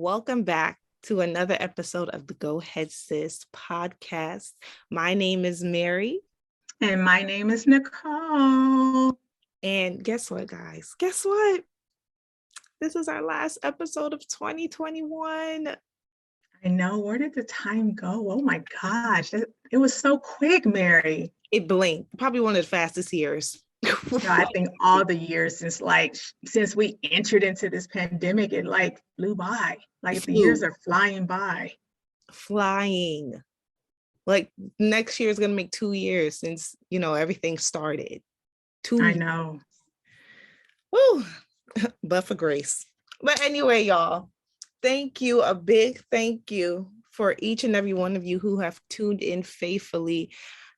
Welcome back to another episode of the Go Ahead Sis podcast. My name is Mary. And my name is Nicole. And guess what, guys? Guess what? This is our last episode of 2021. I know. Where did the time go? Oh my gosh. It was so quick, Mary. It blinked. Probably one of the fastest years. I think all the years since we entered into this pandemic, it flew by. The years are flying by. Flying. Like next year is going to make 2 years since, everything started. 2 years. I know. Woo. But for grace. But anyway, y'all, thank you. A big thank you for each and every one of you who have tuned in faithfully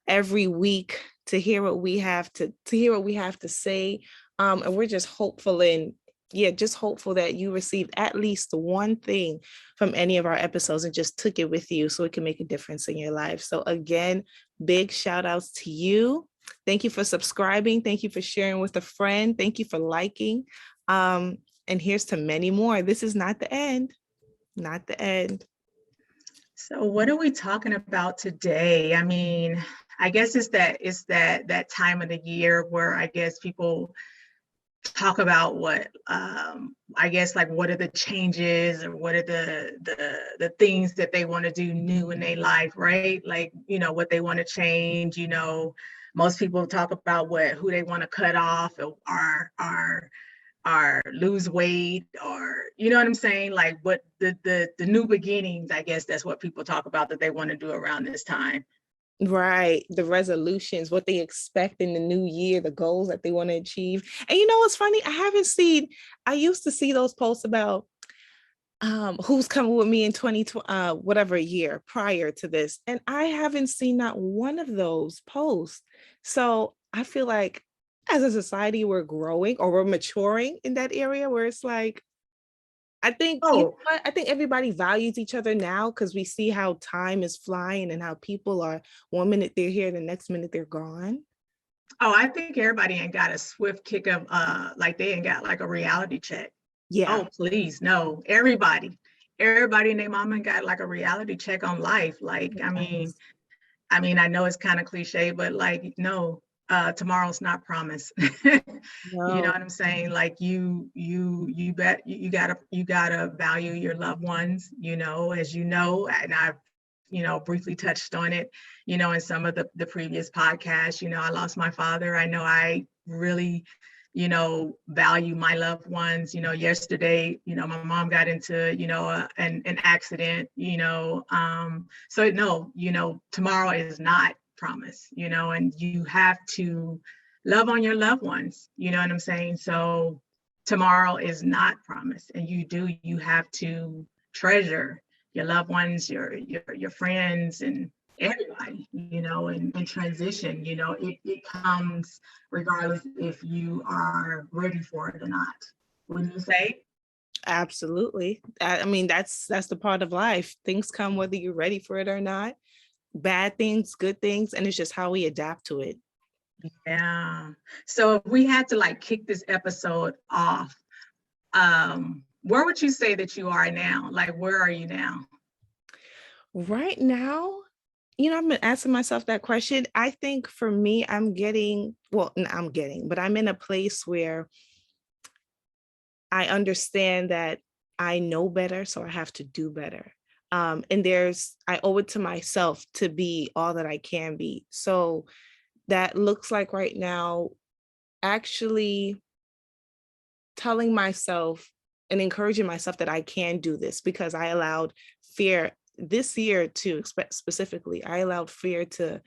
every week to hear what we have to hear what we have to say. And we're just hopeful that you received at least one thing from any of our episodes and just took it with you so it can make a difference in your life. So again, big shout outs to you. Thank you for subscribing. Thank you for sharing with a friend. Thank you for liking. And here's to many more. This is not the end. Not the end. So what are we talking about today? I mean, I guess it's that time of the year where I guess people talk about what what are the changes or what are the things that they want to do new in their life, right? What they want to change. Most people talk about who they want to cut off or lose weight, or you know what I'm saying? What the new beginnings, I guess that's what people talk about that they want to do around this time. Right. The resolutions, what they expect in the new year, the goals that they want to achieve. And you know what's funny? I used to see those posts about who's coming with me in 2020, whatever year prior to this. And I haven't seen not one of those posts. So I feel like as a society, we're growing or we're maturing in that area where it's like, I think I think everybody values each other now because we see how time is flying and how people are 1 minute they're here, the next minute they're gone. Oh, I think everybody ain't got a swift kick of they ain't got a reality check. Yeah. Oh, please, no. Everybody and their mama got a reality check on life. Yes. I mean, I know it's kind of cliche, but no. Tomorrow's not promised. No. You know what I'm saying? You gotta value your loved ones, as you know, and I've briefly touched on it, in some of the previous podcasts. I lost my father. I know I really, value my loved ones. Yesterday, my mom got into, an accident, so no, tomorrow is not promise, and you have to love on your loved ones, you know what I'm saying? So tomorrow is not promised, and you have to treasure your loved ones, your friends, and everybody, and transition, it comes regardless if you are ready for it or not. Wouldn't you say? Absolutely. I mean, that's the part of life. Things come whether you're ready for it or not. Bad things, good things, and it's just how we adapt to it. Yeah. So if we had to kick this episode off, where would you say that you are now? Where are you now? Right now, I've been asking myself that question. I think for me, but I'm in a place where I understand that I know better, so I have to do better. And I owe it to myself to be all that I can be. So that looks like right now, actually telling myself and encouraging myself that I can do this, because I allowed fear this year to specifically, I allowed fear to,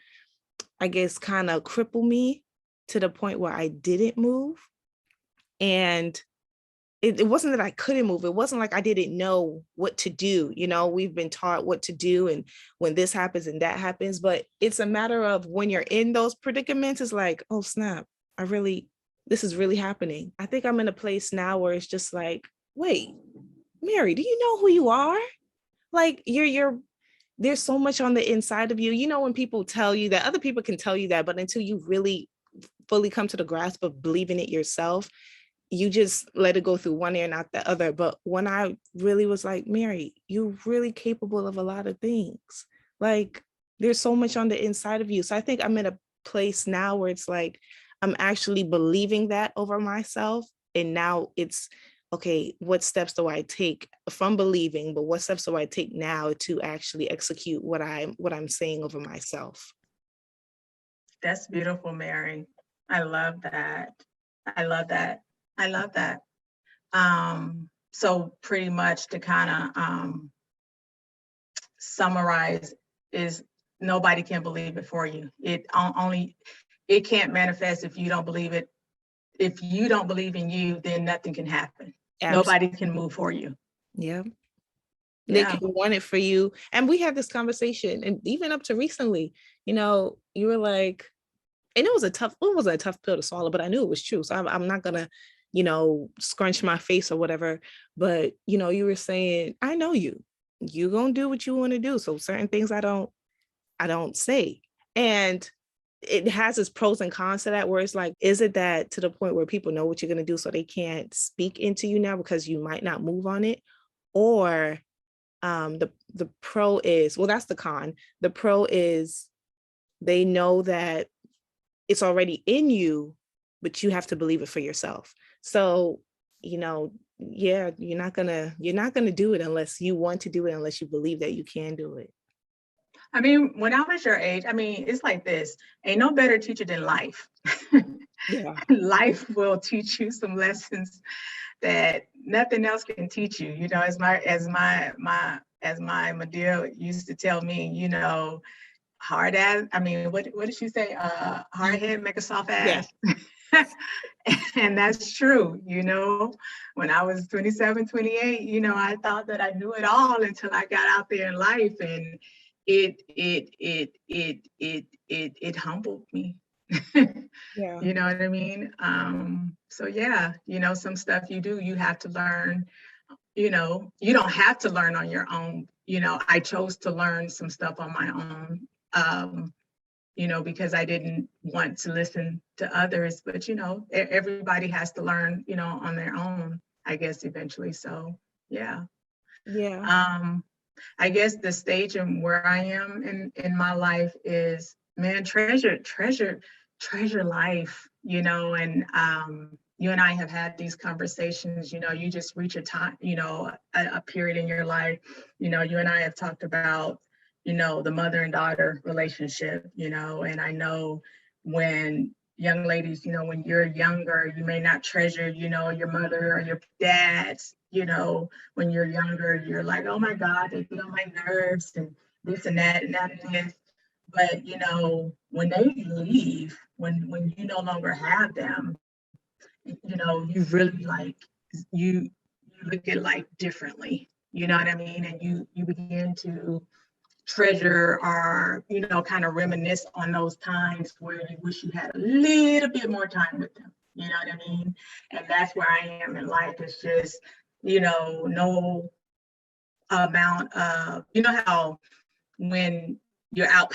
I guess, kind of cripple me to the point where I didn't move. And it wasn't that I couldn't move. It wasn't like I didn't know what to do. We've been taught what to do and when this happens and that happens, but it's a matter of when you're in those predicaments, it's like, oh snap, this is really happening. I think I'm in a place now where it's just like, wait, Mary, do you know who you are? There's so much on the inside of you. When people tell you that, other people can tell you that, but until you really fully come to the grasp of believing it yourself, you just let it go through one ear, not the other. But when I really was like, Mary, you're really capable of a lot of things. Like, there's so much on the inside of you. So I think I'm in a place now where it's like, I'm actually believing that over myself. And now it's, okay, what steps do I take from believing, but what steps do I take now to actually execute what I'm saying over myself? That's beautiful, Mary. I love that. I love that. I love that. So pretty much to kind of summarize is nobody can believe it for you. It can't manifest if you don't believe it. If you don't believe in you, then nothing can happen. Absolutely. Nobody can move for you. Yeah. They Yeah. can want it for you. And we had this conversation, and even up to recently, you were like, and it was a tough pill to swallow, but I knew it was true. So I'm not gonna, scrunch my face or whatever. But you were saying, I know you gonna do what you want to do. So certain things I don't say. And it has its pros and cons to that, where it's like, is it that to the point where people know what you're gonna do so they can't speak into you now because you might not move on it? Or the pro is, well, that's the con. The pro is they know that it's already in you, but you have to believe it for yourself. So, yeah, you're not gonna do it unless you want to do it, unless you believe that you can do it. I mean, when I was your age, I mean, it's like this. Ain't no better teacher than life. Yeah. Life will teach you some lessons that nothing else can teach you. As my Medea used to tell me, hard ass. I mean, what did she say? Hard head make a soft Yeah. ass. And that's true. When I was 27, 28, I thought that I knew it all until I got out there in life, and it humbled me. Yeah. You know what I mean? So yeah, some stuff you have to learn. You don't have to learn on your own. I chose to learn some stuff on my own. Because I didn't want to listen to others, but everybody has to learn, on their own, I guess, eventually. So yeah. Yeah. Um, I guess the stage and where I am in my life is, man, treasure life, and you and I have had these conversations. You just reach a time, a period in your life. You and I have talked about, the mother and daughter relationship, and I know when young ladies, when you're younger, you may not treasure, your mother or your dads, when you're younger, you're like, oh my God, they get on my nerves and this and that and that and this. But when they leave, when you no longer have them, you really like you look at life differently. You know what I mean? And you begin to treasure or kind of reminisce on those times where you wish you had a little bit more time with them. You know what I mean? And that's where I am in life. It's just no amount of, how when when you're out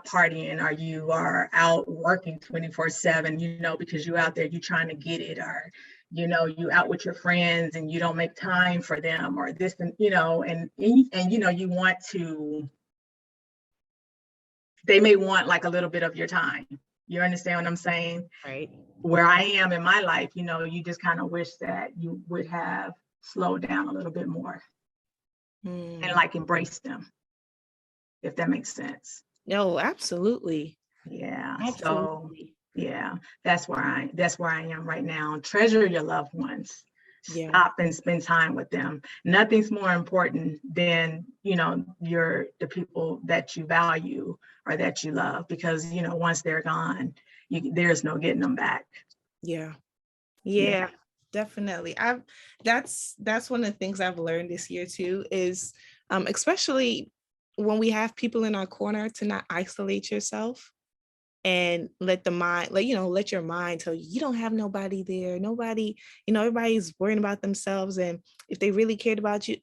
partying or you are out working 24/7, because you're out there, you're trying to get it, or you out with your friends and you don't make time for them, or this, and you want to, they may want like a little bit of your time. You understand what I'm saying? Right. Where I am in my life, you just kind of wish that you would have slowed down a little bit more and Mm. like embrace them, if that makes sense. No, absolutely. Yeah. So Absolutely. yeah, that's where I am right now. Treasure your loved ones. Yeah. Stop and spend time with them. Nothing's more important than, the people that you value or that you love, because, once they're gone, there's no getting them back. Yeah. Yeah. Yeah, definitely. That's one of the things I've learned this year too, is especially when we have people in our corner, to not isolate yourself and let the mind, like, let your mind tell you, you don't have nobody there. Nobody, everybody's worrying about themselves. And if they really cared about you,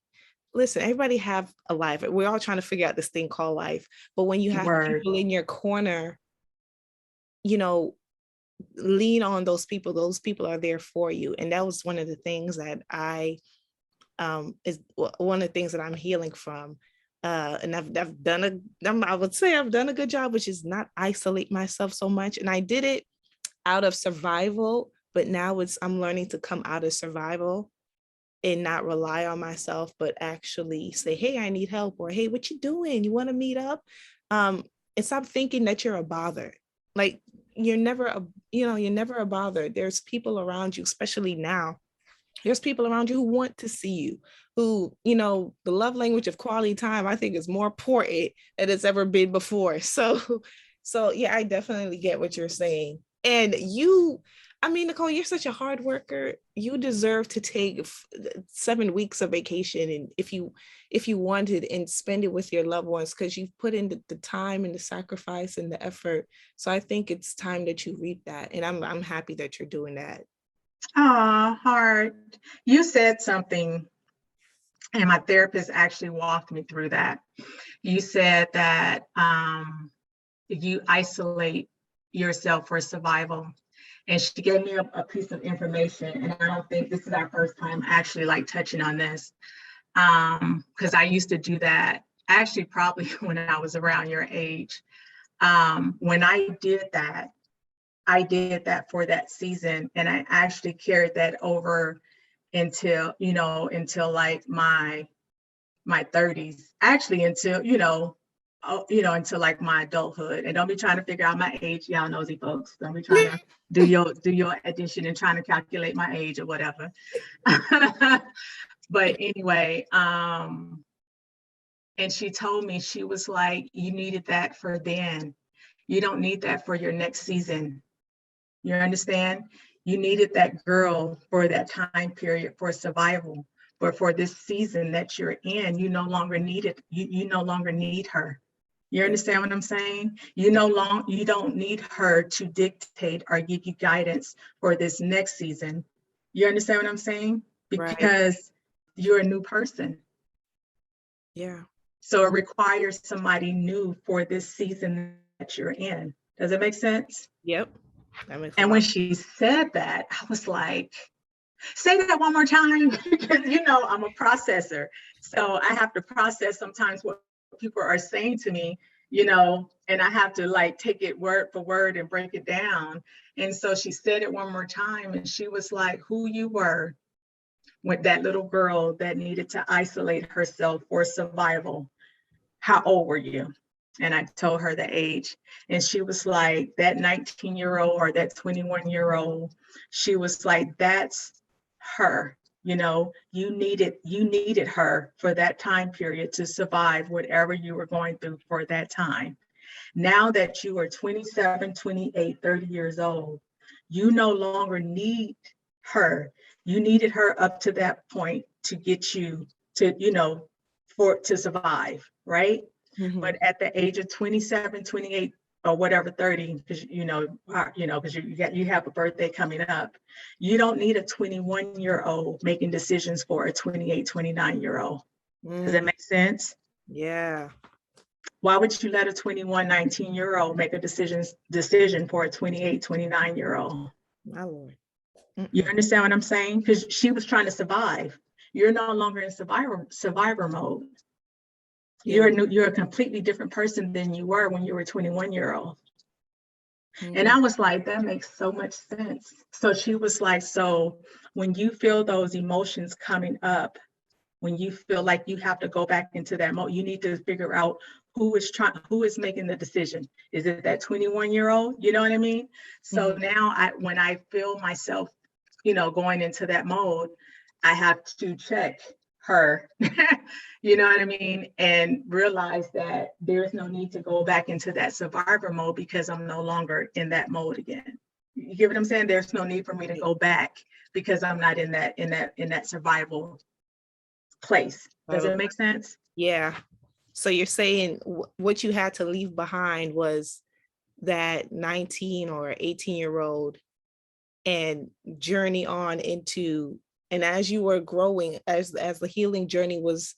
listen, everybody have a life. We're all trying to figure out this thing called life. But when you have Word. people in your corner, you know, lean on those people. Those people are there for you. And that was one of the things that is one of the things that I'm healing from. And I've done I would say I've done a good job, which is not isolate myself so much. And I did it out of survival, but now I'm learning to come out of survival and not rely on myself, but actually say, hey, I need help, or hey, what you doing? You want to meet up? And stop thinking that you're a bother. Like you're never you're never a bother. There's people around you, especially now. There's people around you who want to see you, who, the love language of quality time, I think is more important than it's ever been before. So yeah, I definitely get what you're saying. And Nicole, you're such a hard worker. You deserve to take 7 weeks of vacation, and if you wanted, and spend it with your loved ones, because you've put in the time and the sacrifice and the effort. So I think it's time that you reap that, and I'm happy that you're doing that. Heart, you said something, and my therapist actually walked me through that. You said that you isolate yourself for survival. And she gave me a piece of information, and I don't think this is our first time actually like touching on this, because I used to do that actually probably when I was around your age. When I did that for that season, and I actually carried that over until like my 30s, actually until like my adulthood. And don't be trying to figure out my age, y'all nosy folks. Don't be trying to do your addition and trying to calculate my age or whatever. But anyway, and she told me, she was like, you needed that for then. You don't need that for your next season. You understand? You needed that girl for that time period for survival. But for this season that you're in, you no longer need it. You no longer need her. You understand what I'm saying? You don't need her to dictate or give you guidance for this next season. You understand what I'm saying? Because Right. you're a new person. Yeah. So it requires somebody new for this season that you're in. Does it make sense? Yep. That makes a And lot. when she said that, I was like, say that one more time, because I'm a processor. So I have to process sometimes what people are saying to me, and I have to like take it word for word and break it down. And so she said it one more time, and she was like, who you were with that little girl that needed to isolate herself for survival. How old were you? And I told her the age. And she was like, that 19-year-old or that 21-year-old. She was like, that's her. You needed her for that time period to survive whatever you were going through for that time. Now that you are 27, 28, 30 years old, you no longer need her. You needed her up to that point to get you to survive, right? Mm-hmm. But at the age of 27, 28, or whatever, 30, because because you have a birthday coming up, you don't need a 21-year-old making decisions for a 28, 29-year-old. Does that make sense? Yeah. Why would you let a 21, 19-year-old make a decision for a 28, 29-year-old? My Lord. You Mm-mm. understand what I'm saying? Because she was trying to survive. You're no longer in survivor mode. Yeah. You're a completely different person than you were when you were a 21-year-old. And Mm-hmm. I was like, that makes so much sense. So she was like, so when you feel those emotions coming up, when you feel like you have to go back into that mode, you need to figure out who is making the decision. Is it that 21-year-old? You know what I mean? So Mm-hmm. now when I feel myself, going into that mode, I have to check her, you know what I mean? And realize that there's no need to go back into that survivor mode because I'm no longer in that mode again. You get what I'm saying? There's no need for me to go back because I'm not in that survival place. Does it make sense? Yeah. So you're saying what you had to leave behind was that 19 or 18-year-old and journey on into, and as you were growing, as the healing journey was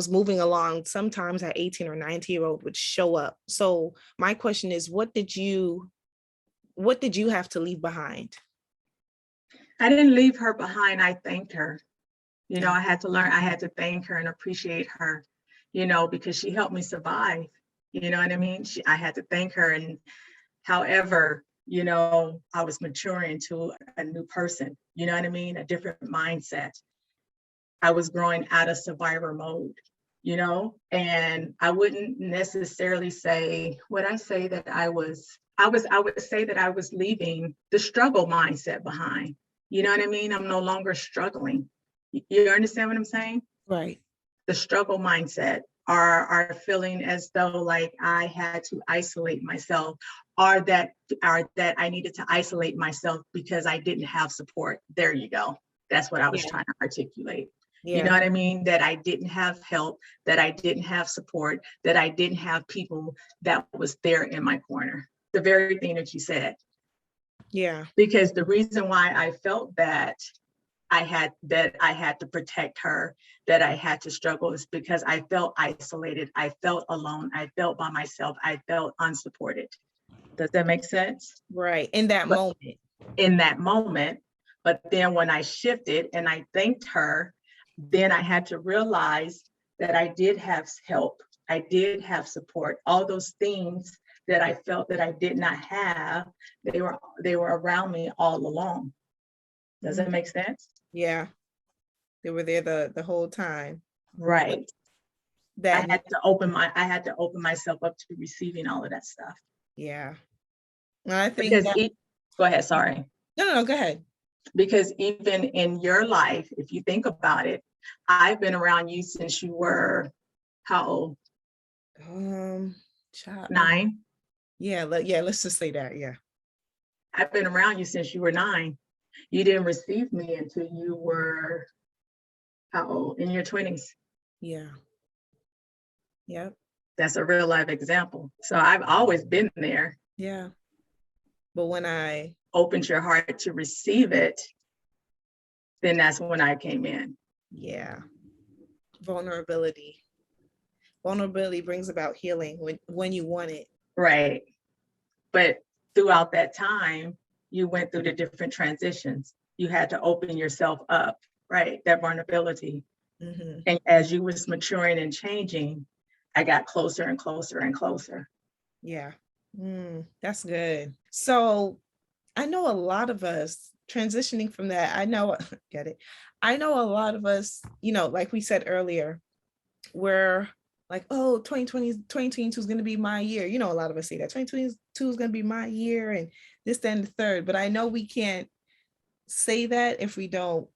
moving along, sometimes that 18 or 19-year-old would show up. So my question is, what did you what did you have to leave behind? I didn't leave her behind. I thanked her. I had to learn, I had to thank her and appreciate her, because she helped me survive. You know what I mean? I had to thank her. And however, I was maturing into a new person, you know what I mean? A different mindset. I was growing out of survivor mode, and I wouldn't necessarily say, would I say that I would say that I was leaving the struggle mindset behind. You know what I mean? I'm no longer struggling. You understand what I'm saying? Right. The struggle mindset are feeling as though like I had to isolate myself, or that I needed to isolate myself because I didn't have support. There you go. That's what I was Yeah. trying to articulate. You Yeah. know what I mean? That I didn't have help, that I didn't have support, that I didn't have people that was there in my corner. The very thing that you said. Yeah. Because the reason why I felt that I had to protect her, that I had to struggle, is because I felt isolated. I felt alone. I felt by myself. I felt unsupported. Does that make sense? Right. In that But moment. in that moment, but then when I shifted and I thanked her, then I had to realize that I did have help. I did have support. All those things that I felt that I did not have, they were around me all along. Does that make sense? Yeah. They were there the whole time. Right. That I had to open myself up to receiving all of that stuff. Yeah. And I think Because that go ahead, sorry. no, go ahead. Because even in your life, if you think about it, I've been around you since you were how old? Child, 9. yeah, let's just say that. Yeah. I've been around you since you were 9. You didn't receive me until you were how old? In your 20s. Yeah. Yep. That's a real life example. So I've always been there. Yeah. But when I opened your heart to receive it, then that's when I came in. Yeah. Vulnerability. Vulnerability brings about healing when you want it. Right. But throughout that time, you went through the different transitions. You had to open yourself up, right? That vulnerability. Mm-hmm. And as you was maturing and changing, I got closer and closer and closer. Yeah. That's good. So I know a lot of us transitioning from that. I know, get it. I know a lot of us, like we said earlier, we're like, oh, 2022 is going to be my year. A lot of us say that 2022 is going to be my year and this, then the third. But I know we can't say that if we don't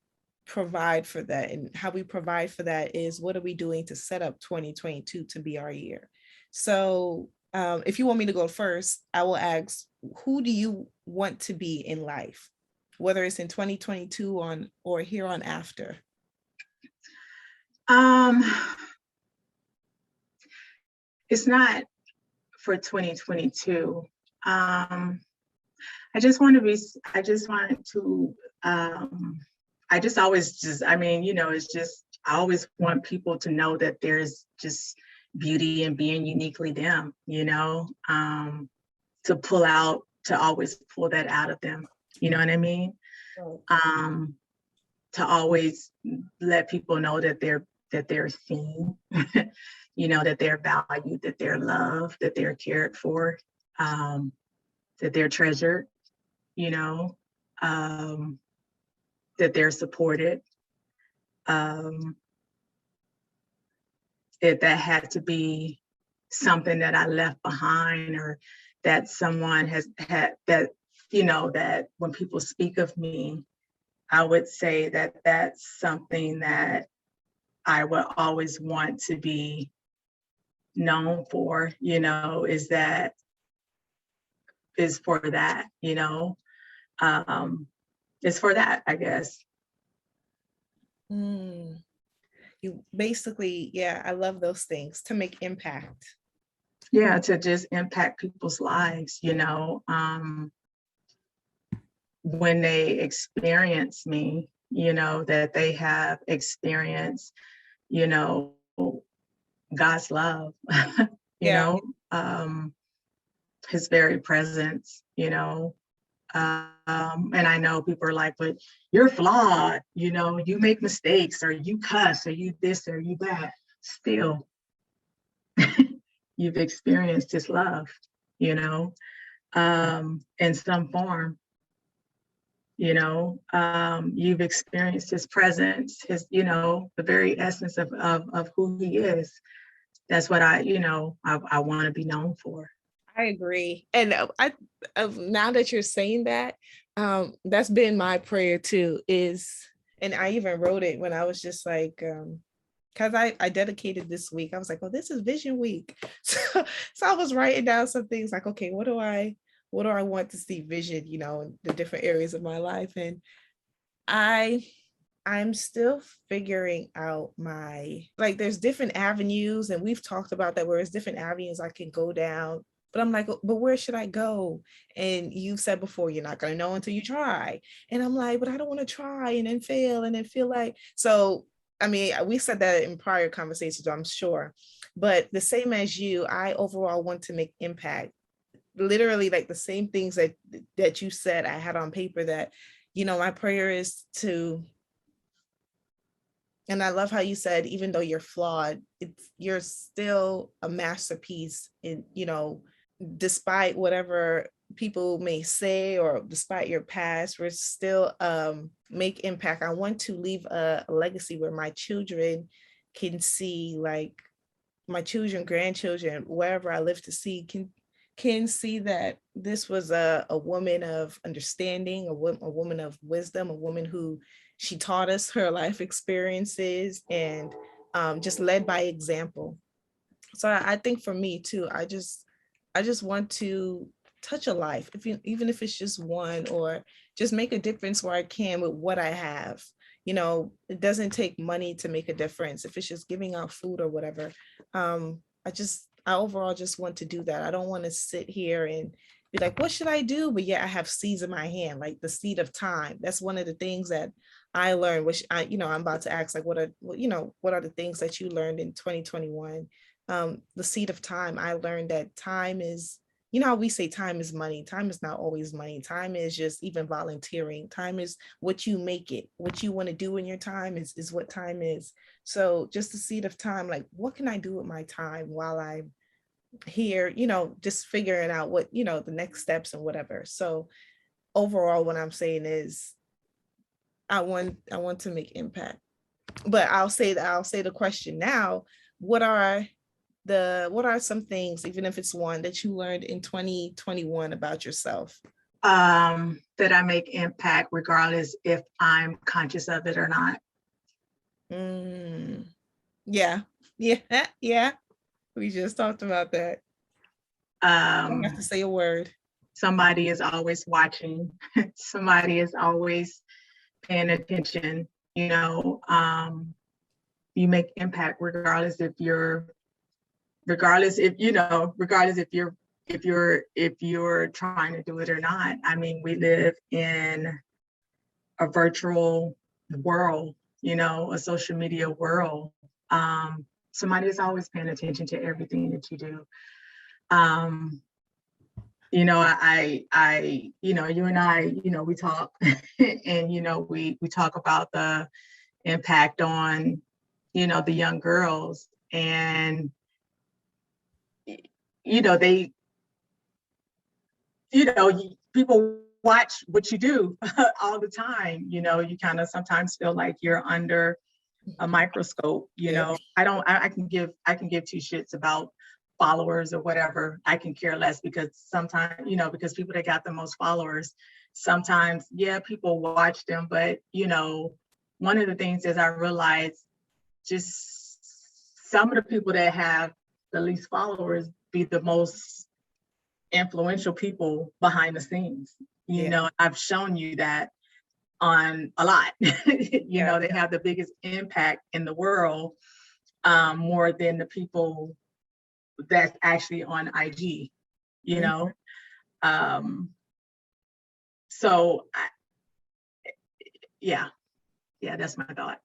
provide for that. And how we provide for that is, what are we doing to set up 2022 to be our year? So if you want me to go first, I will ask, who do you want to be in life, whether it's in 2022 or here on after? It's not for 2022. I just want to be, I just want to, I just always just, I mean, it's just, I always want people to know that there's just beauty in being uniquely them, to pull out, to always pull that out of them. You know what I mean? To always let people know that they're seen, that they're valued, that they're loved, that they're cared for, that they're treasured, that they're supported. If that had to be something that I left behind, or that someone has had, that, that when people speak of me, I would say that that's something that I would always want to be known for, is for that, it's for that, I guess. You basically, yeah, I love those things, to make impact. Yeah, to just impact people's lives, when they experience me, that they have experienced, God's love, Yeah. His very presence, And I know people are like, but you're flawed, you know, you make mistakes, or you cuss, or you this, or you that. Still, you've experienced his love, you know, in some form, you know, you've experienced his presence, his, you know, the very essence of who he is. That's what I want to be known for. I agree. And now that you're saying that, that's been my prayer too, is, and I even wrote it when I was just like, because I dedicated this week. I was like, well, this is Vision Week. So I was writing down some things like, okay, what do I want to see vision, you know, in the different areas of my life. And I I'm still figuring out my, like, there's different avenues, and we've talked about that, where there's different avenues I can go down. But I'm like, but where should I go? And you said before, you're not going to know until you try. And I'm like, but I don't want to try and then fail and then feel like, so, I mean, we said that in prior conversations, I'm sure. But the same as you, I overall want to make impact. Literally, like the same things that you said, I had on paper that, you know, my prayer is to, and I love how you said, even though you're flawed, you're still a masterpiece. In, you know, despite whatever people may say, or despite your past, we're still make impact. I want to leave a legacy where my children can see, like my children, grandchildren, wherever I live to see, can see that this was a woman of understanding, a woman of wisdom, a woman who, she taught us her life experiences, and just led by example. So I think for me too, I just want to touch a life, if you, even if it's just one, or just make a difference where I can with what I have. You know, it doesn't take money to make a difference. If it's just giving out food or whatever, I overall just want to do that. I don't want to sit here and be like, what should I do? But yeah, I have seeds in my hand, like the seed of time. That's one of the things that I learned, which I, you know, I'm about to ask, like, what are the things that you learned in 2021? The seed of time. I learned that time is, you know how we say time is money. Time is not always money. Time is just even volunteering. Time is what you make it. What you want to do in your time is what time is. So just the seed of time, like, what can I do with my time while I'm here, you know, just figuring out what, you know, the next steps and whatever. So overall, what I'm saying is I want to make impact. But I'll say the question now, what are what are some things, even if it's one, that you learned in 2021 about yourself? That I make impact regardless if I'm conscious of it or not. Mm, yeah, yeah, yeah. We just talked about that. I don't have to Um, say a word. Somebody is always watching. Somebody is always paying attention. You know, you make impact regardless if you're trying to do it or not. I mean, we live in a virtual world, you know, a social media world. Somebody is always paying attention to everything that you do. Um, you know, you know, you and I, you know, we talk and, you know, we talk about the impact on, you know, the young girls, and, you know, people watch what you do all the time. You know, you kind of sometimes feel like you're under a microscope. You Yep. know, I can give two shits about followers or whatever. I can care less, because sometimes, you know, because people that got the most followers, sometimes, yeah, people watch them, but, you know, one of the things is I realized just some of the people that have the least followers be the most influential people behind the scenes. You Yeah. know, I've shown you that on a lot. You Yeah. know, they have the biggest impact in the world, more than the people that's actually on IG, you Mhm. know. Um, so yeah, yeah, that's my thought.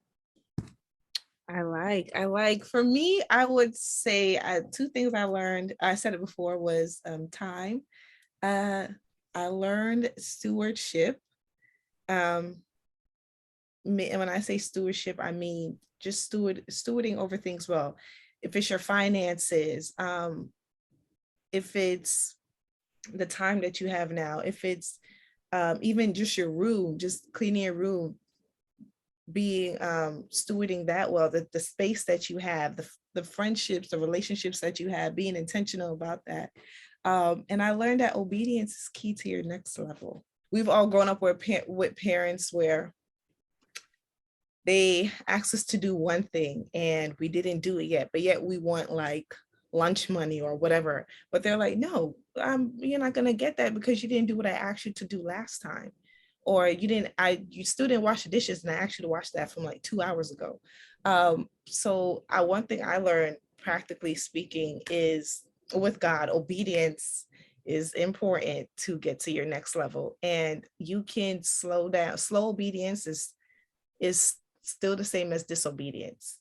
I like, for me, I would say two things I learned. I said it before, was time. Uh, I learned stewardship. Um, and when I say stewardship, I mean just stewarding over things well. If it's your finances, if it's the time that you have now, if it's even just your room, just cleaning your room, being stewarding that well, the space that you have, the friendships, the relationships that you have, being intentional about that. And I learned that obedience is key to your next level. We've all grown up with parents where they asked us to do one thing and we didn't do it yet, but yet we want like lunch money or whatever. But they're like, no, you're not gonna get that because you didn't do what I asked you to do last time. Or you still didn't wash the dishes and I asked you to wash that from like 2 hours ago. So one thing I learned, practically speaking, is with God, obedience is important to get to your next level. And you can slow down. Slow obedience is still the same as disobedience.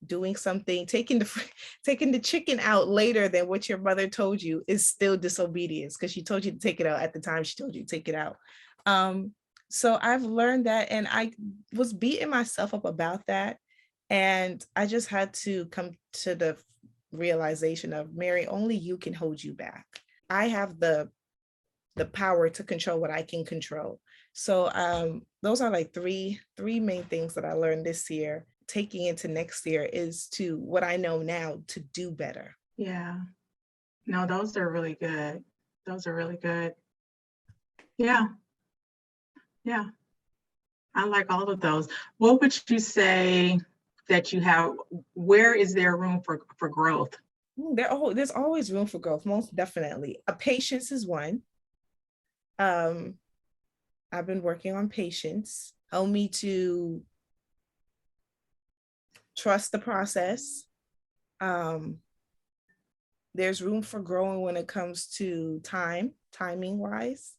Doing something, taking the chicken out later than what your mother told you is still disobedience, because she told you to take it out at the time she told you to take it out. So I've learned that, and I was beating myself up about that, and I just had to come to the realization of, Mary, only you can hold you back. I have the power to control what I can control. So those are like three main things that I learned this year. Taking into next year is to what I know now to do better. Yeah. No, those are really good. Those are really good. Yeah. Yeah. I like all of those. What would you say that you have? Where is there room for growth? There's always room for growth, most definitely. Patience is one. I've been working on patience. Help me to trust the process. There's room for growing when it comes to timing wise.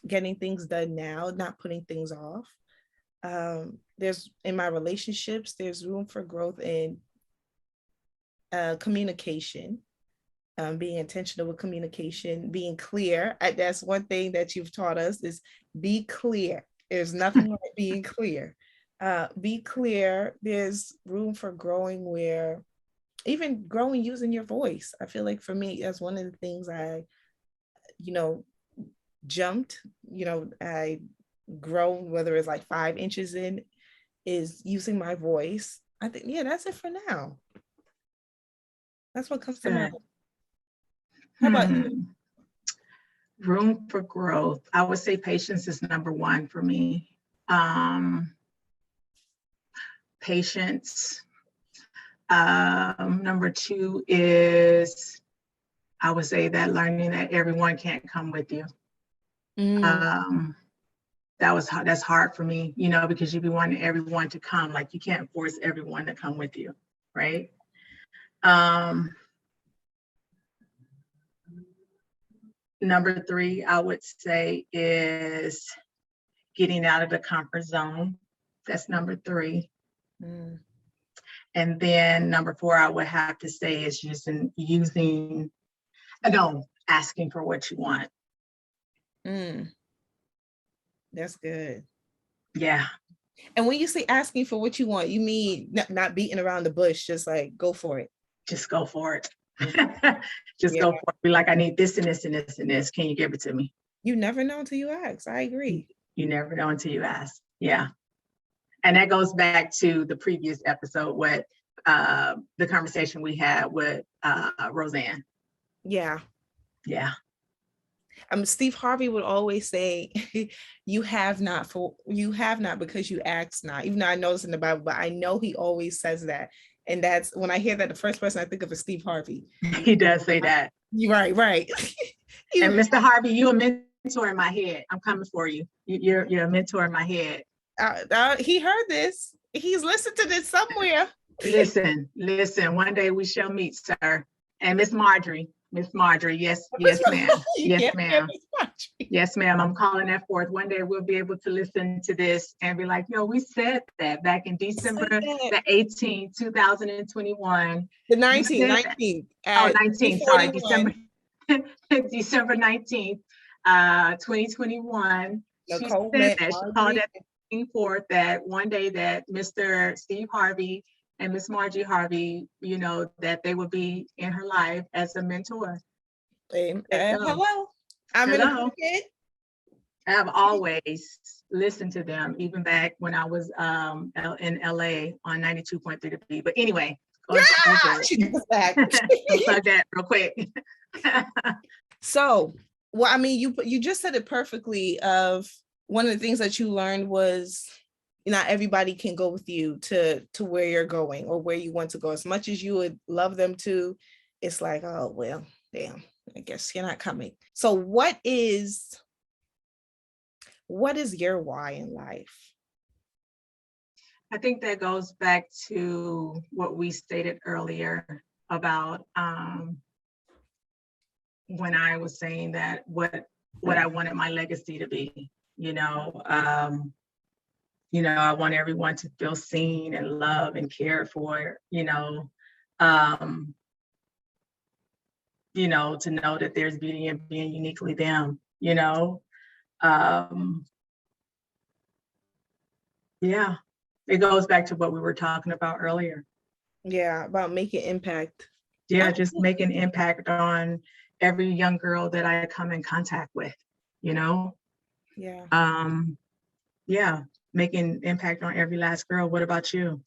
Getting things done now, not putting things off. There's in my relationships, there's room for growth in communication. Being intentional with communication, being clear. That's one thing that you've taught us, is be clear. There's nothing like being clear. Be clear. There's room for growing where even growing using your voice. I feel like for me, that's one of the things I, jumped, I grown, whether it's like 5 inches in, is using my voice. I think, yeah, that's it for now. That's what comes to mind. How about you? Room for growth. I would say patience is number one for me. Patience. Number two is, I would say that learning that everyone can't come with you. That's hard for me, because you be wanting everyone to come. Like, you can't force everyone to come with you, right? Number three, I would say, is getting out of the comfort zone. That's number three. And then number four, I would have to say, is asking for what you want. That's good. Yeah. And when you say asking for what you want, you mean not beating around the bush, just like go for it. Just go for it. Just go for it. Be like, I need this and this and this and this. Can you give it to me? You never know until you ask. I agree. You never know until you ask. Yeah. And that goes back to the previous episode with the conversation we had with Roseanne. Yeah. Yeah. Steve Harvey would always say, you have not because you ask not. Even though I know it's in the Bible, but I know he always says that. And that's when I hear that, the first person I think of is Steve Harvey. He does say that. Right. And Mr. Harvey, you're a mentor in my head. I'm coming for you. You're a mentor in my head. He heard this. He's listened to this somewhere. Listen. One day we shall meet, sir. And Miss Marjorie, yes, ma'am. Yes, ma'am. Yes, ma'am. I'm calling that forth. One day we'll be able to listen to this and be like, we said that back in December the 18th, 2021. The 19th. 19th. Sorry, December. December 19th, 2021. She Nicole said met that she called Margie. that forth that one day that Mr. Steve Harvey and Miss Margie Harvey, that they would be in her life as a mentor. Hello. I'm in a Hello. pocket. I've always listened to them, even back when I was in LA on 92.3 to B. But anyway, go for it. She goes back. Plug that real quick. So, well, I mean, you just said it perfectly. Of one of the things that you learned was not everybody can go with you to where you're going or where you want to go. As much as you would love them to, it's like, oh well, damn, I guess you're not coming. So, what is your why in life? I think that goes back to what we stated earlier about when I was saying that what I wanted my legacy to be. I want everyone to feel seen and loved and cared for. To know that there's beauty in being uniquely them. Yeah, it goes back to what we were talking about earlier. Yeah, about making impact. Yeah, just make an impact on every young girl that I come in contact with, Yeah. Yeah, making impact on every last girl. What about you?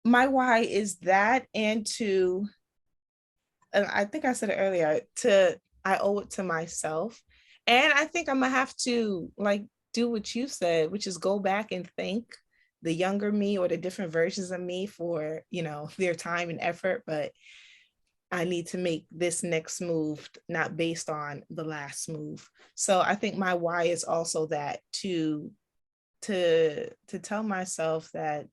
My why is that, and I think I said it earlier, I owe it to myself. And I think I'm gonna have to do what you said, which is go back and thank the younger me or the different versions of me for, their time and effort. But I need to make this next move not based on the last move. So I think my why is also that to tell myself that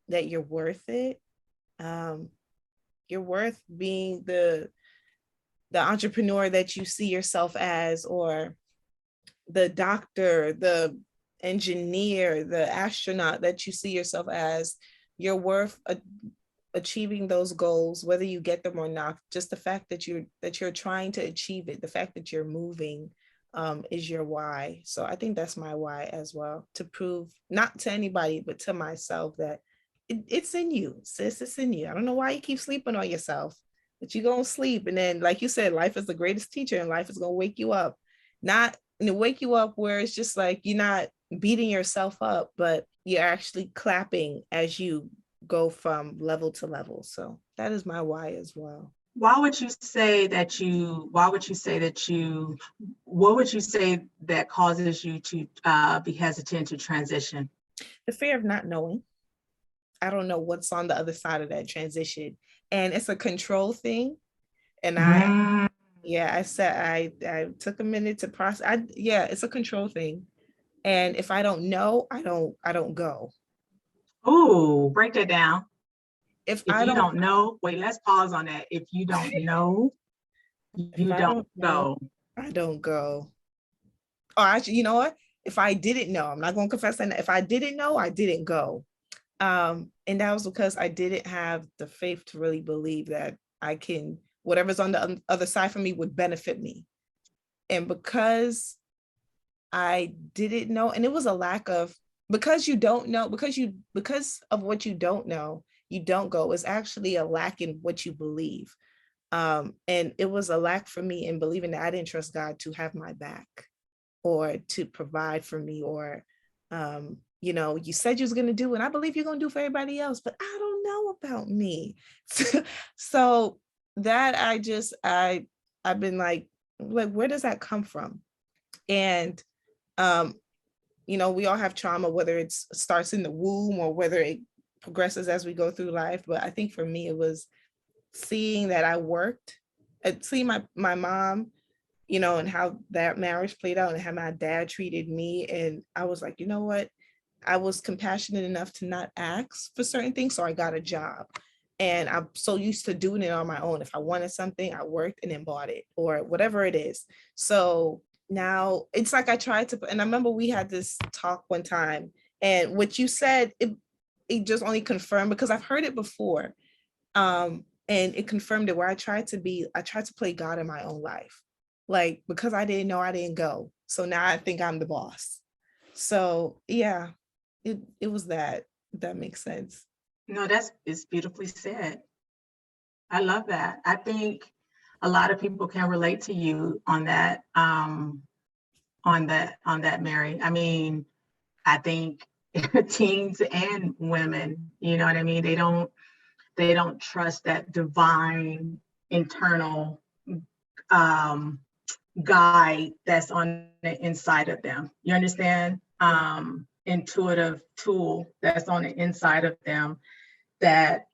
you're worth it. You're worth being the entrepreneur that you see yourself as, or the doctor, the engineer, the astronaut that you see yourself as. You're worth achieving those goals, whether you get them or not. Just the fact that you're trying to achieve it, the fact that you're moving, is your why. So I think that's my why as well, to prove not to anybody but to myself that it's in you, sis. It's in you. I don't know why you keep sleeping on yourself, but you're gonna sleep, and then, like you said, life is the greatest teacher, and life is gonna wake you up. Not wake you up where it's just like you're not beating yourself up, but you're actually clapping as you go from level to level. So that is my why as well. What would you say that causes you to be hesitant to transition? The fear of not knowing. I don't know what's on the other side of that transition. And it's a control thing. And I said, I took a minute to process. It's a control thing. And if I don't know, I don't go. Oh, break that down. If you I don't know, wait, let's pause on that. If you don't know, you don't go. I don't go. Oh, actually, you know what? If I didn't know, I'm not going to confess that. If I didn't know, I didn't go. And that was because I didn't have the faith to really believe that whatever's on the other side for me would benefit me. And because I didn't know, and it was a lack of, because you don't know, because of what you don't know, you don't go. It's actually a lack in what you believe. And it was a lack for me in believing that I didn't trust God to have my back or to provide for me, or you said you was going to do, and I believe you're going to do for everybody else, but I don't know about me. So that I've been like, where does that come from? And we all have trauma, whether it starts in the womb or whether it progresses as we go through life. But I think for me, it was seeing that I worked, seeing my mom, and how that marriage played out and how my dad treated me. And I was like, you know what? I was compassionate enough to not ask for certain things. So I got a job. And I'm so used to doing it on my own. If I wanted something, I worked and then bought it or whatever it is. So now it's like I tried to, and I remember we had this talk one time, and what you said, it just only confirmed, because I've heard it before. And it confirmed it, where I tried to play God in my own life. Like, because I didn't know, I didn't go. So now I think I'm the boss. So yeah, it was that. If that makes sense. No, it's beautifully said. I love that. I think a lot of people can relate to you on that, Mary. I mean, I think teens and women, you know what I mean? They don't trust that divine internal um, guide that's on the inside of them. You understand? Intuitive tool that's on the inside of them that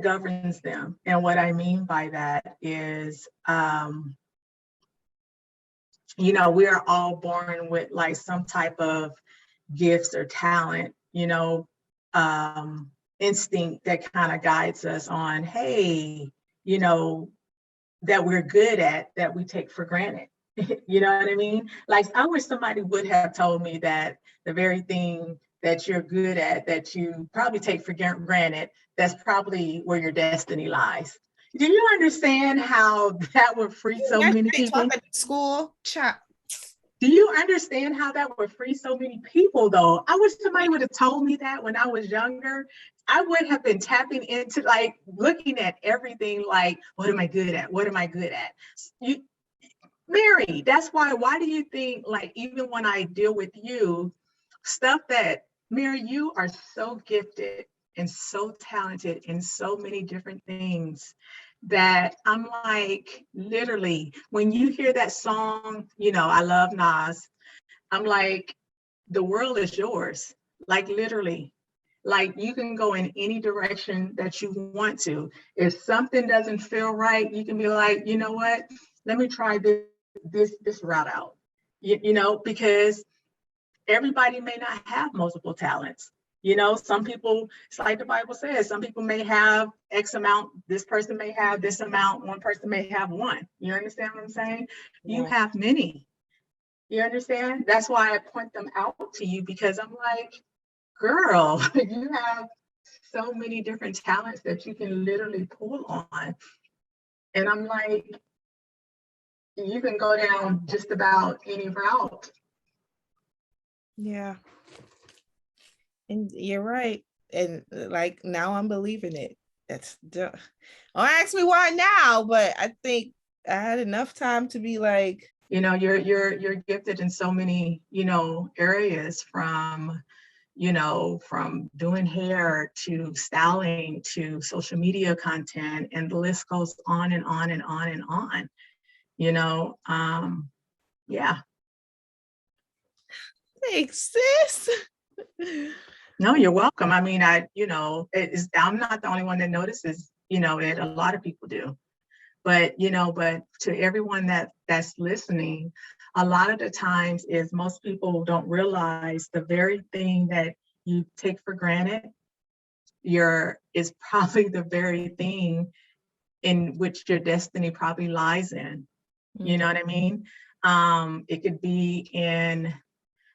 governs them. And what I mean by that is, we are all born with like some type of gifts or talent, instinct that kind of guides us on, hey, you know, that we're good at, that we take for granted. You know what I mean? Like, I wish somebody would have told me that the very thing that you're good at, that you probably take for granted, that's probably where your destiny lies. Do you understand how that would free so Imagine many they taught people? that in school. Do you understand how that would free so many people, though? I wish somebody would have told me that when I was younger. I would have been tapping into, like, looking at everything like, what am I good at? What am I good at? Mary, that's why do you think, like, even when I deal with you, stuff that, Mary, you are so gifted and so talented in so many different things that I'm like, literally, when you hear that song, I love Nas, I'm like, the world is yours. Like, literally, like, you can go in any direction that you want to. If something doesn't feel right, you can be like, you know what? Let me try this route out. Because everybody may not have multiple talents. Some people, it's like the Bible says, some people may have X amount, this person may have this amount, one person may have one. You understand what I'm saying? You have many. You understand? That's why I point them out to you, because I'm like, girl, you have so many different talents that you can literally pull on. And I'm like, you can go down just about any route. Yeah. And you're right. And like, now I'm believing it. Don't ask me why now, but I think I had enough time to be like, you're gifted in so many, areas, from doing hair to styling to social media content, and the list goes on and on and on and on. Yeah. thanks, sis. No, you're welcome. I mean, I'm not the only one that notices, it. A lot of people do. But to everyone that's listening, a lot of the times is most people don't realize the very thing that you take for granted is probably the very thing in which your destiny probably lies in. You know what I mean? It could be in,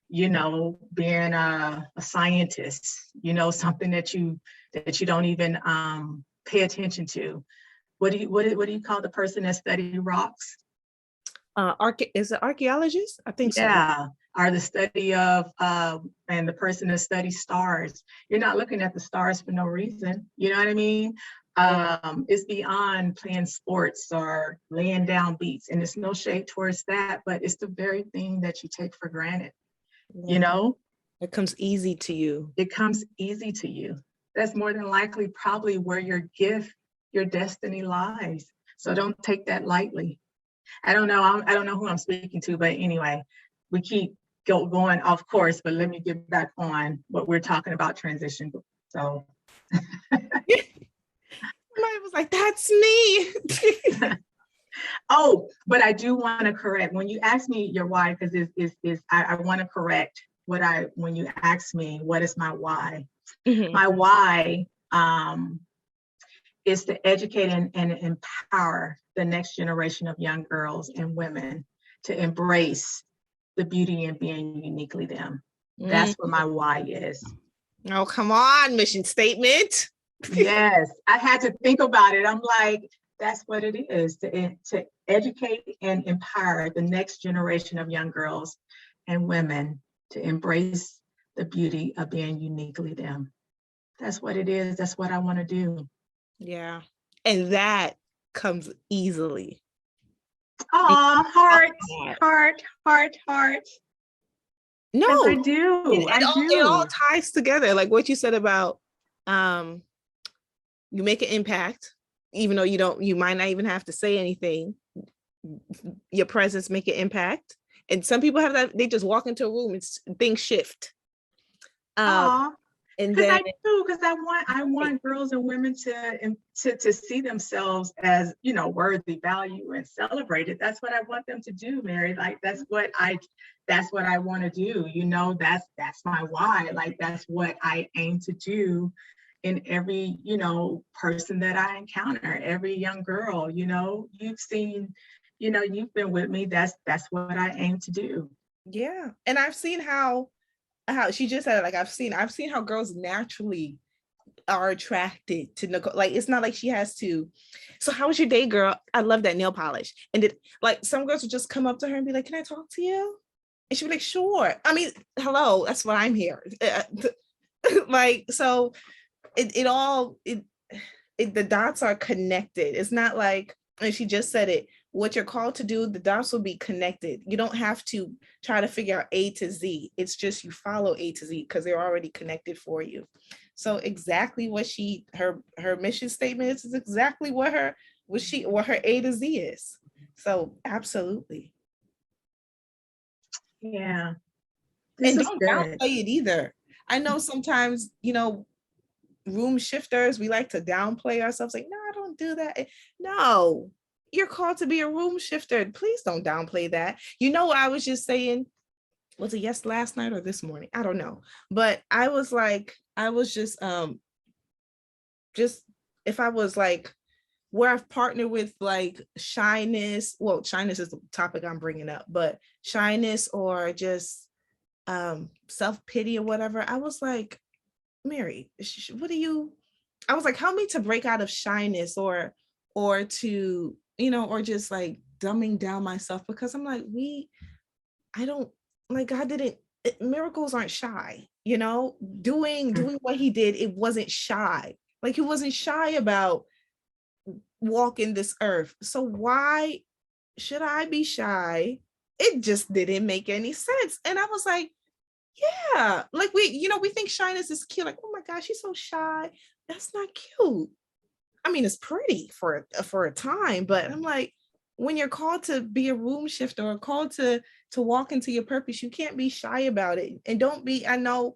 being a scientist, something that you don't even pay attention to. What do you call the person that study rocks? Is it archaeologist? I think so. Yeah, or the study of and the person that studies stars. You're not looking at the stars for no reason. You know what I mean? It's beyond playing sports or laying down beats, and it's no shade towards that, but it's the very thing that you take for granted. It comes easy to you. It comes easy to you. That's more than likely probably where your gift, your destiny lies. So don't take that lightly. I don't know who I'm speaking to, but anyway, we keep going off course, but let me get back on what we're talking about, transition. So I was like, that's me. Oh, but I do want to correct, when you ask me your why, because I want to correct when you ask me what is my why. Mm-hmm. My why is to educate and empower the next generation of young girls and women to embrace the beauty in being uniquely them. That's what my why is. Oh, come on, mission statement. Yes, I had to think about it. I'm like, that's what it is, to educate and empower the next generation of young girls and women to embrace the beauty of being uniquely them. That's what it is. That's what I want to do. Yeah. And that comes easily. Oh, heart. Because I No, do. I it all do. ties together. Like what you said about um you make an impact, even though you might not even have to say anything. Your presence make an impact. And some people have that, they just walk into a room and things shift. Um, Oh, and because then I do, because I want girls and women to see themselves as, worthy, value, and celebrated. That's what I want them to do, Mary. Like that's what I want to do. That's my why. Like that's what I aim to do in every, person that I encounter, every young girl. You've seen, you've been with me. That's what I aim to do. yeah, and I've seen how she just said it, like I've seen how girls naturally are attracted to Nicole. Like it's not like she has to. So how was your day, girl? I love that nail polish. And like some girls would just come up to her and be like, "Can I talk to you?" And she'd be like, "Sure." I mean, hello, that's what I'm here. Like so, it all the dots are connected. It's not like, and she just said it, what you're called to do, the dots will be connected. You don't have to try to figure out A to Z. It's just you follow A to Z because they're already connected for you. So exactly what her mission statement is exactly what her A to Z is. So absolutely. Yeah, this And is don't good. downplay it either. I know sometimes, room shifters, we like to downplay ourselves, like, no, I don't do that. No, you're called to be a room shifter. Please don't downplay that. You know what I was just saying? Was it last night or this morning? I don't know. But I was like, I was just if I was like where I've partnered with like shyness, well, shyness is the topic I'm bringing up, but shyness or just self-pity or whatever, I was like, Mary, what do you, I was like, help me to break out of shyness or to, or just like dumbing down myself, because I'm like, I don't, like God didn't, miracles aren't shy, doing what he did, it wasn't shy. Like he wasn't shy about walking this earth. So why should I be shy? It just didn't make any sense. And I was like, yeah, like we think shyness is cute. Like, oh my gosh, she's so shy. That's not cute. I mean, it's pretty for a time, but I'm like, when you're called to be a room shifter or called to walk into your purpose, you can't be shy about it. And don't be, I know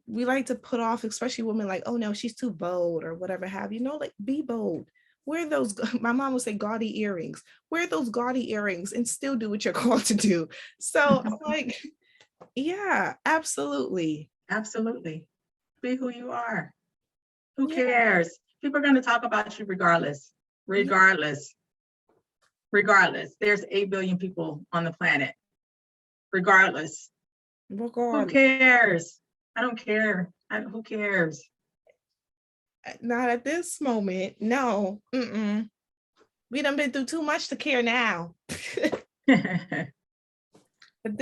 we like to put off, especially women, like, oh no, she's too bold or whatever have you. No, like be bold. Wear those, my mom would say gaudy earrings. Wear those gaudy earrings and still do what you're called to do. So I'm like, yeah, absolutely. Absolutely. Be who you are. Who Yeah. cares? People are going to talk about you regardless. Yeah. Regardless. Regardless. There's 8 billion people on the planet. Regardless. Who Regardless. cares? I don't care. Who cares? Not at this moment. No. Mm-mm. We done been through too much to care now. But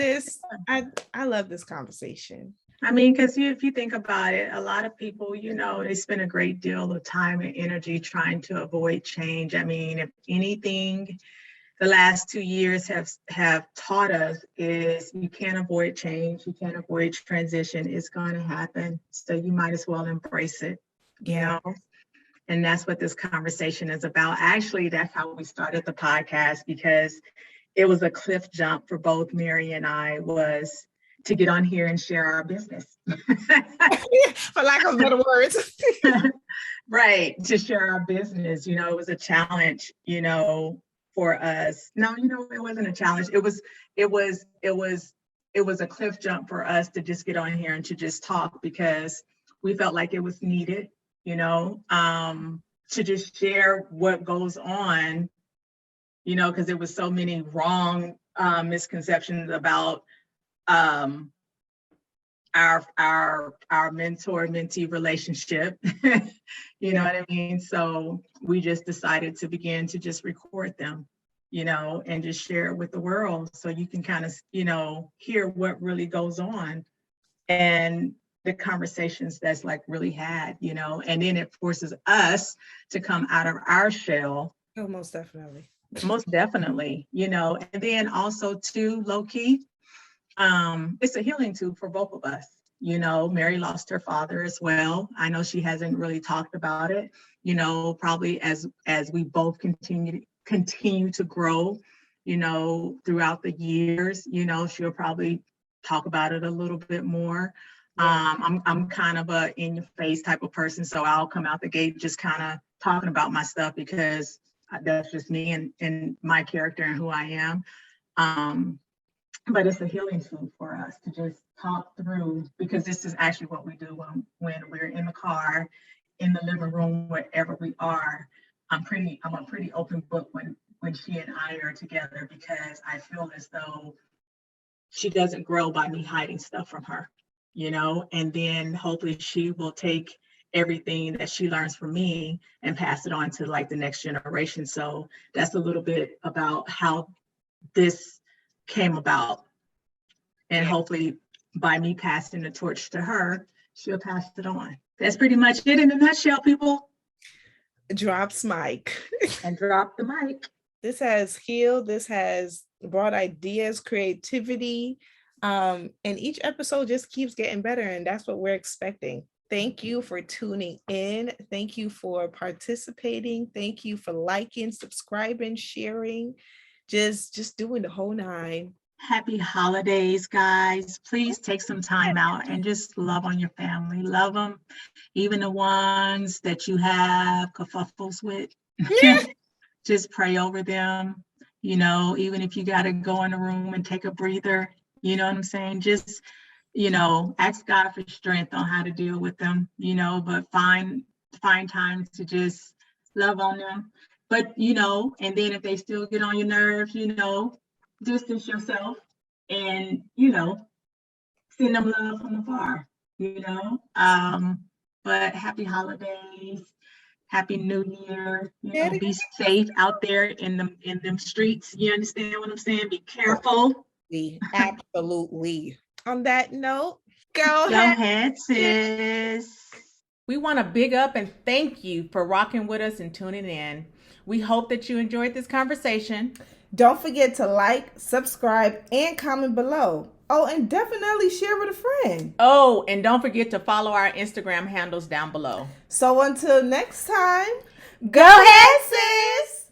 I love this conversation. I mean, because if you think about it, a lot of people, they spend a great deal of time and energy trying to avoid change. I mean, if anything, the last 2 years have taught us is you can't avoid change, you can't avoid transition. It's going to happen, so you might as well embrace it. You Yeah. know, and that's what this conversation is about. Actually, that's how we started the podcast, because it was a cliff jump for both Mary and I, was to get on here and share our business. For lack of better words. Right, to share our business. It was a challenge, for us. No, it wasn't a challenge. It was a cliff jump for us to just get on here and to just talk, because we felt like it was needed, to just share what goes on, because there was so many wrong misconceptions about our mentor mentee relationship. You know what I mean? So we just decided to begin to just record them, and just share it with the world so you can kind of, hear what really goes on and the conversations that's like really had, and then it forces us to come out of our shell. Oh, most definitely. Most definitely, and then also too, low key, it's a healing tool for both of us. Mary lost her father as well. I know she hasn't really talked about it, probably as we both continue to grow, throughout the years, she'll probably talk about it a little bit more. I'm kind of a in your face type of person, so I'll come out the gate just kind of talking about my stuff because that's just me and my character and who I am. But it's a healing tool for us to just talk through, because this is actually what we do when we're in the car, in the living room, wherever we are. I'm a pretty open book when she and I are together, because I feel as though she doesn't grow by me hiding stuff from her, and then hopefully she will take everything that she learns from me and pass it on to like the next generation. So that's a little bit about how this came about. And hopefully by me passing the torch to her, she'll pass it on. That's pretty much it in a nutshell, people. Drops mic. And drop the mic. This has healed. This has brought ideas, creativity. And each episode just keeps getting better. And that's what we're expecting. Thank you for tuning in. Thank you for participating. Thank you for liking, subscribing, sharing, just doing the whole nine. Happy holidays, guys. Please take some time out and just love on your family. Love them, even the ones that you have kerfuffles with. Just pray over them, even if you got to go in the room and take a breather, you know what I'm saying? Just, ask God for strength on how to deal with them, but find time to just love on them. But, and then if they still get on your nerves, distance yourself and, send them love from afar, but happy holidays. Happy New Year. Be safe out there in them streets. You understand what I'm saying? Be careful. Absolutely. On that note, go ahead, sis. We want to big up and thank you for rocking with us and tuning in. We hope that you enjoyed this conversation. Don't forget to like, subscribe, and comment below. Oh, and definitely share with a friend. Oh, and don't forget to follow our Instagram handles down below. So until next time, go ahead, sis.